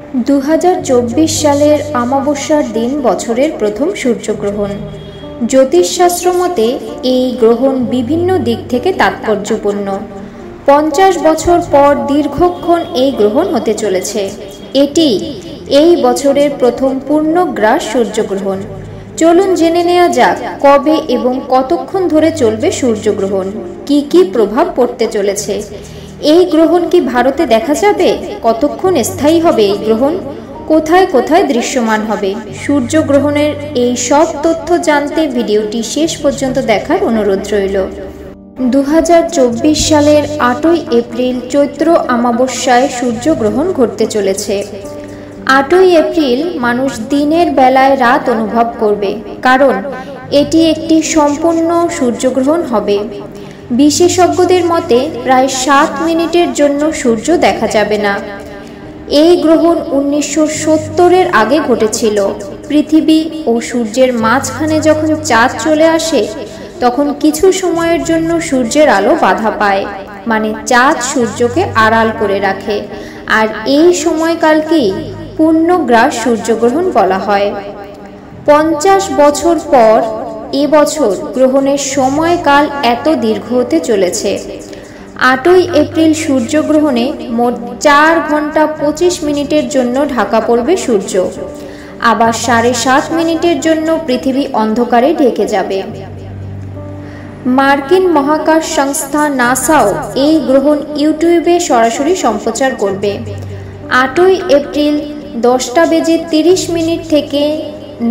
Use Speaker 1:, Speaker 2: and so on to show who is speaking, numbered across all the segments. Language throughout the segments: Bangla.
Speaker 1: 2024 সালের অমাবস্যার দিন বছরের প্রথম সূর্যগ্রহণ। জ্যোতিষশাস্ত্র মতে এই গ্রহণ বিভিন্ন দিক থেকে তাৎপর্যপূর্ণ। 50 বছর পর দীর্ঘক্ষণ এই গ্রহণ হতে চলেছে। এটি এই বছরের প্রথম পূর্ণগ্রাস সূর্যগ্রহণ। চলুন জেনে নেওয়া যাক কবে এবং কতক্ষণ ধরে চলবে সূর্যগ্রহণ, কি কি প্রভাব পড়তে চলেছে। এই গ্রহণ কি ভারতে দেখা যাবে? কতক্ষণ স্থায়ী হবে এই গ্রহণ? কোথায় কোথায় দৃশ্যমান হবে? সূর্যগ্রহণের এই সব তথ্য জানতে ভিডিওটি শেষ পর্যন্ত দেখার অনুরোধ রইল। 2024 সালের 8ই এপ্রিল চৈত্র অমাবস্যায় সূর্যগ্রহণ ঘটতে চলেছে। 8ই এপ্রিল মানুষ দিনের বেলায় রাত অনুভব করবে, কারণ এটি একটি সম্পূর্ণ সূর্যগ্রহণ হবে। বিশেষজ্ঞদের মতে প্রায় 7 মিনিটের জন্য সূর্য দেখা যাবে না। এই গ্রহণ 1970-এর আগে ঘটেছিল। পৃথিবী ও সূর্যের মাঝখানে যখন চাঁদ চলে আসে, তখন কিছু সময়ের জন্য সূর্যের আলো বাধা পায়, মানে চাঁদ সূর্যকে আড়াল করে রাখে। আর এই সময়কালকেই পূর্ণগ্রাস সূর্যগ্রহণ বলা হয়। 50 বছর পর এবছর গ্রহণের সময়কাল এত দীর্ঘ হতে চলেছে। 8ই এপ্রিল সূর্যগ্রহণে মোট 4 ঘন্টা 25 মিনিটের জন্য ঢাকা পড়বে সূর্য। আবার 7.5 মিনিটের জন্য পৃথিবী অন্ধকারে ঢেকে যাবে। মার্কিন মহাকাশ সংস্থা নাসাও এই গ্রহণ ইউটিউবে সরাসরি সম্প্রচার করবে। 8ই এপ্রিল 10:30 থেকে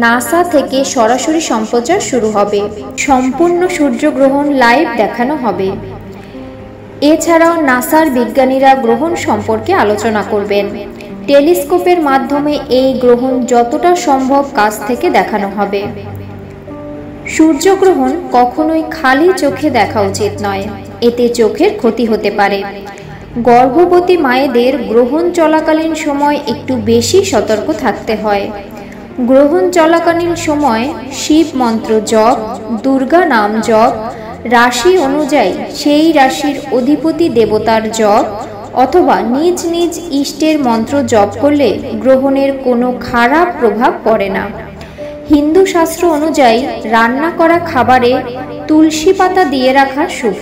Speaker 1: নাসা থেকে সরাসরি সম্প্রচার শুরু হবে। সম্পূর্ণ সূর্যগ্রহণ লাইভ দেখানো হবে। এছাড়াও নাসার বিজ্ঞানীরা গ্রহণ সম্পর্কে আলোচনা করবেন। টেলিস্কোপের মাধ্যমে এই গ্রহণ যতটা সম্ভব কাছ থেকে দেখানো হবে। সূর্যগ্রহণ কখনোই খালি চোখে দেখা উচিত নয়, এতে চোখের ক্ষতি হতে পারে। গর্ভবতী মায়েদের গ্রহণ চলাকালীন সময় একটু বেশি সতর্ক থাকতে হয়। গ্রহণ চলাকালীন সময় শিব মন্ত্র জপ, দুর্গা নাম জপ, রাশি অনুযায়ী সেই রাশির অধিপতি দেবতার জপ অথবা নিজ নিজ ইষ্টের মন্ত্র জপ করলে গ্রহণের কোনো খারাপ প্রভাব পড়ে না। হিন্দু শাস্ত্র অনুযায়ী রান্না করা খাবারে তুলসী পাতা দিয়ে রাখা শুভ।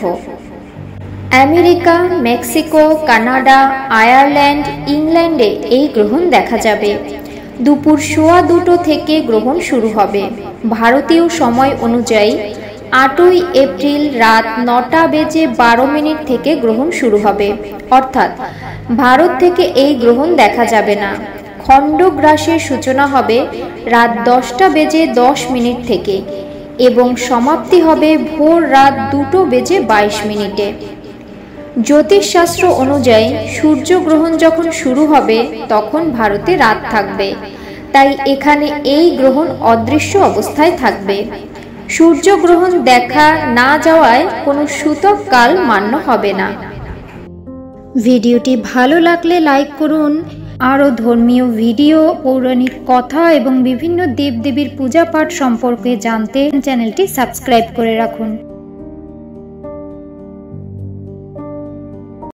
Speaker 1: আমেরিকা, মেক্সিকো, কানাডা, আয়ারল্যান্ড, ইংল্যান্ডে এই গ্রহণ দেখা যাবে। দুপুর 2:15 থেকে গ্রহণ শুরু হবে। ভারতীয় সময় অনুযায়ী 8ই এপ্রিল রাত 9:12 থেকে গ্রহণ শুরু হবে, অর্থাৎ ভারত থেকে এই গ্রহণ দেখা যাবে না। খণ্ডগ্রাসের সূচনা হবে রাত 10:10 থেকে এবং সমাপ্তি হবে ভোর রাত 2:22। জ্যোতিষশাস্ত্র অনুযায়ী সূর্যগ্রহণ যখন শুরু হবে তখন ভারতে রাত থাকবে, তাই এখানে এই গ্রহণ অদৃশ্য অবস্থায় থাকবে। সূর্যগ্রহণ দেখা না যাওয়ায় কোনো সূতক কাল মান্য হবে না। ভিডিওটি ভালো লাগলে লাইক করুন। আরও ধর্মীয় ভিডিও, পৌরাণিক কথা এবং বিভিন্ন দেবদেবীর পূজা পাঠ সম্পর্কে জানতে চ্যানেলটি সাবস্ক্রাইব করে রাখুন।